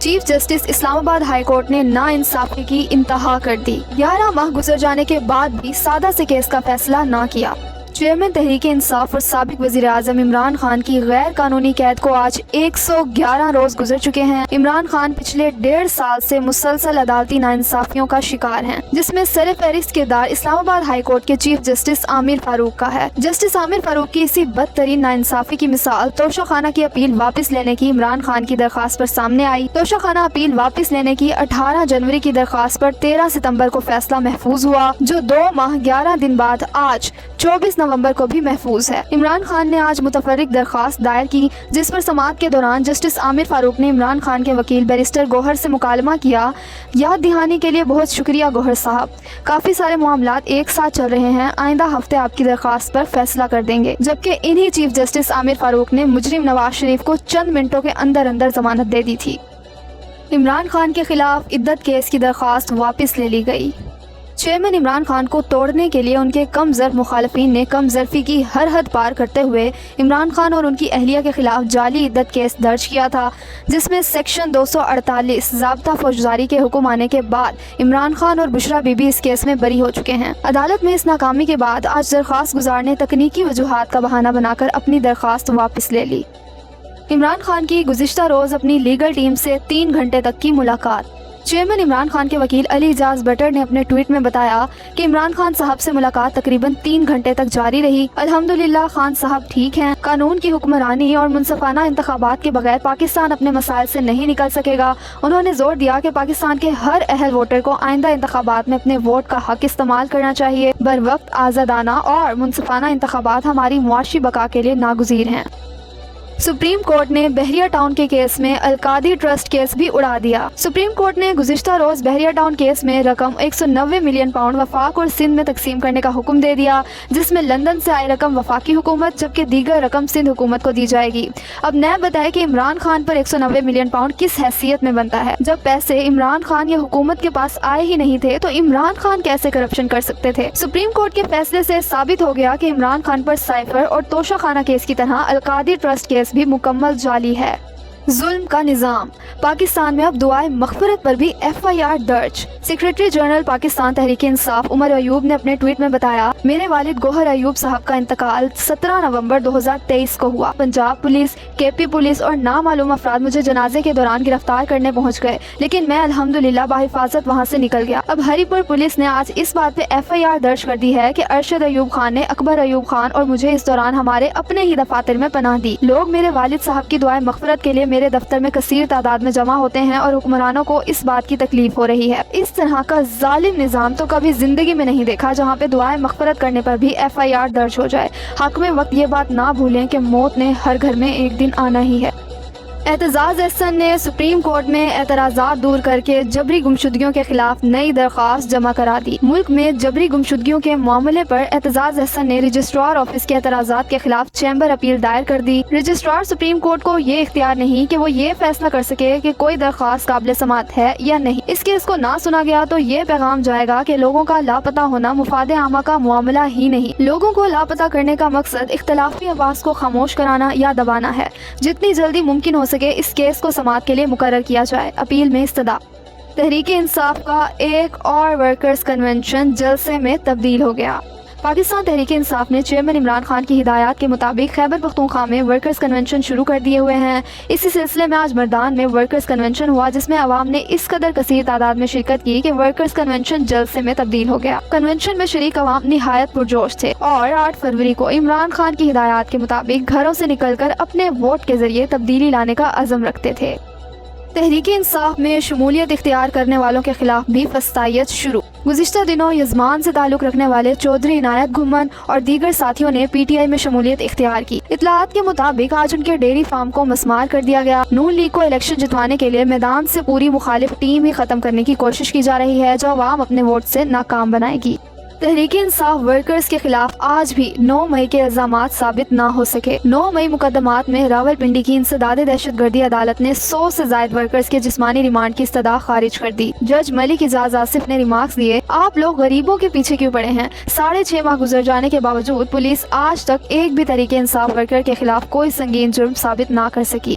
Chief justice اسلام آباد high court نے ناانصافی کی انتہا کر دی۔ 11 ماہ گزر جانے کے بعد بھی سادہ سے کیس کا فیصلہ نہ کیا۔ چیئرمین تحریک انصاف اور سابق وزیر اعظم عمران خان کی غیر قانونی قید کو آج 111 روز گزر چکے ہیں۔ عمران خان پچھلے 1.5 سال سے مسلسل عدالتی ناانصافیوں کا شکار ہیں، جس میں سر فہرست کردار اسلام آباد ہائی کورٹ کے چیف جسٹس عامر فاروق کا ہے۔ جسٹس عامر فاروق کی اسی بدترین ناانصافی کی مثال توشہ خانہ کی اپیل واپس لینے کی عمران خان کی درخواست پر سامنے آئی۔ توشہ خانہ اپیل واپس لینے کی 18 جنوری کی درخواست پر 13 ستمبر کو فیصلہ محفوظ ہوا، جو 2 ماہ 11 دن بعد آج 24 نومبر کو بھی محفوظ ہے۔ عمران خان نے آج متفرق درخواست دائر کی، جس پر سماعت کے دوران جسٹس عامر فاروق نے عمران خان کے وکیل بیرسٹر گوہر سے مکالمہ کیا۔ یاد دہانی کے لیے بہت شکریہ گوہر صاحب، کافی سارے معاملات ایک ساتھ چل رہے ہیں، آئندہ ہفتے آپ کی درخواست پر فیصلہ کر دیں گے۔ جبکہ انہی چیف جسٹس عامر فاروق نے مجرم نواز شریف کو چند منٹوں کے اندر ضمانت دے دی تھی۔ عمران خان کے خلاف عدت کیس کی درخواست واپس لے لی گئی۔ چیئرمین عمران خان کو توڑنے کے لیے ان کے کم ظرف مخالفین نے کم ظرفی کی ہر حد پار کرتے ہوئے عمران خان اور ان کی اہلیہ کے خلاف جعلی عدت کیس درج کیا تھا، جس میں سیکشن 248 ضابطہ فوجداری کے حکم آنے کے بعد عمران خان اور بشرا بی بی اس کیس میں بری ہو چکے ہیں۔ عدالت میں اس ناکامی کے بعد آج درخواست گزار نے تکنیکی وجوہات کا بہانہ بنا کر اپنی درخواست واپس لے لی۔ عمران خان کی گزشتہ روز اپنی لیگل ٹیم سے 3 گھنٹے تک کی ملاقات۔ چیئرمین عمران خان کے وکیل علی اعجاز بٹر نے اپنے ٹویٹ میں بتایا کہ عمران خان صاحب سے ملاقات تقریباً 3 گھنٹے تک جاری رہی۔ الحمدللہ خان صاحب ٹھیک ہیں۔ قانون کی حکمرانی اور منصفانہ انتخابات کے بغیر پاکستان اپنے مسائل سے نہیں نکل سکے گا۔ انہوں نے زور دیا کہ پاکستان کے ہر اہل ووٹر کو آئندہ انتخابات میں اپنے ووٹ کا حق استعمال کرنا چاہیے۔ بروقت آزادانہ اور منصفانہ انتخابات ہماری معاشی بقا کے لیے ناگزیر ہیں۔ سپریم کورٹ نے بحریہ ٹاؤن کے کیس میں القادی ٹرسٹ کیس بھی اڑا دیا۔ سپریم کورٹ نے گزشتہ روز بحریہ ٹاؤن کیس میں رقم 190 ملین پاؤنڈ وفاق اور سندھ میں تقسیم کرنے کا حکم دے دیا، جس میں لندن سے آئی رقم وفاقی حکومت جبکہ دیگر رقم سندھ حکومت کو دی جائے گی۔ اب نیب بتائے کہ عمران خان پر 190 ملین پاؤنڈ کس حیثیت میں بنتا ہے؟ جب پیسے عمران خان یا حکومت کے پاس آئے ہی نہیں تھے تو عمران خان کیسے کرپشن کر سکتے تھے؟ سپریم کورٹ کے فیصلے سے ثابت ہو گیا کہ عمران خان پر سائفر اور توشہ خانہ کیس کی طرح القادی ٹرسٹ کیس بھی مکمل جعلی ہے۔ ظلم کا نظام، پاکستان میں اب دعائے مغفرت پر بھی FIR درج۔ سیکریٹری جنرل پاکستان تحریک انصاف عمر ایوب نے اپنے ٹویٹ میں بتایا، میرے والد گوہر ایوب صاحب کا انتقال 17 نومبر 2023 کو ہوا۔ پنجاب پولیس، KP پولیس اور نامعلوم افراد مجھے جنازے کے دوران گرفتار کرنے پہنچ گئے، لیکن میں الحمدللہ بحفاظت وہاں سے نکل گیا۔ اب ہری پور پولیس نے آج اس بات پہ FIR درج کر دی ہے کہ ارشد ایوب خان نے اکبر ایوب خان اور مجھے اس دوران ہمارے اپنے ہی دفاتر میں پناہ دی۔ لوگ میرے والد صاحب کی دعائے مغفرت کے لیے میرے دفتر میں کثیر تعداد میں جمع ہوتے ہیں اور حکمرانوں کو اس بات کی تکلیف ہو رہی ہے۔ اس طرح کا ظالم نظام تو کبھی زندگی میں نہیں دیکھا، جہاں پہ دعائیں مغفرت کرنے پر بھی FIR درج ہو جائے۔ حاکم وقت یہ بات نہ بھولیں کہ موت نے ہر گھر میں ایک دن آنا ہی ہے۔ اعتزاز احسن نے سپریم کورٹ میں اعتراضات دور کر کے جبری گمشدگیوں کے خلاف نئی درخواست جمع کرا دی۔ ملک میں جبری گمشدگیوں کے معاملے پر اعتزاز احسن نے رجسٹرار آفس کے اعتراضات کے خلاف چیمبر اپیل دائر کر دی۔ رجسٹرار سپریم کورٹ کو یہ اختیار نہیں کہ وہ یہ فیصلہ کر سکے کہ کوئی درخواست قابل سماعت ہے یا نہیں۔ اس کیس کو نہ سنا گیا تو یہ پیغام جائے گا کہ لوگوں کا لاپتہ ہونا مفاد عامہ کا معاملہ ہی نہیں۔ لوگوں کو لاپتہ کرنے کا مقصد اختلافی آواز کو خاموش کرانا یا دبانا ہے۔ جتنی جلدی ممکن ہو سکے اس کیس کو سماعت کے لیے مقرر کیا جائے۔ اپیل میں استدعا۔ تحریک انصاف کا ایک اور ورکرز کنونشن جلسے میں تبدیل ہو گیا۔ پاکستان تحریک انصاف نے چیئرمین عمران خان کی ہدایات کے مطابق خیبر پختونخوا میں ورکرز کنونشن شروع کر دیے ہوئے ہیں۔ اسی سلسلے میں آج مردان میں ورکرز کنونشن ہوا، جس میں عوام نے اس قدر کثیر تعداد میں شرکت کی کہ ورکرز کنونشن جلسے میں تبدیل ہو گیا۔ کنونشن میں شریک عوام نہایت پرجوش تھے اور 8 فروری کو عمران خان کی ہدایات کے مطابق گھروں سے نکل کر اپنے ووٹ کے ذریعے تبدیلی لانے کا عزم رکھتے تھے۔ تحریک انصاف میں شمولیت اختیار کرنے والوں کے خلاف بھی فسطائیت شروع۔ گزشتہ دنوں یزمان سے تعلق رکھنے والے چودھری عنایت گھمن اور دیگر ساتھیوں نے PTI میں شمولیت اختیار کی۔ اطلاعات کے مطابق آج ان کے ڈیری فارم کو مسمار کر دیا گیا۔ نون لیگ کو الیکشن جتوانے کے لیے میدان سے پوری مخالف ٹیم ہی ختم کرنے کی کوشش کی جا رہی ہے، جو عوام اپنے ووٹ سے ناکام بنائے گی۔ تحریک انصاف ورکرز کے خلاف آج بھی 9 مئی کے الزامات ثابت نہ ہو سکے۔ 9 مئی مقدمات میں راولپنڈی کی انسداد دہشت گردی عدالت نے 100 سے زائد ورکرز کے جسمانی ریمانڈ کی استدعا خارج کر دی۔ جج ملک اعجاز آصف نے ریمارکس دیے، آپ لوگ غریبوں کے پیچھے کیوں پڑے ہیں؟ 6.5 ماہ گزر جانے کے باوجود پولیس آج تک ایک بھی تحریک انصاف ورکر کے خلاف کوئی سنگین جرم ثابت نہ کر سکی۔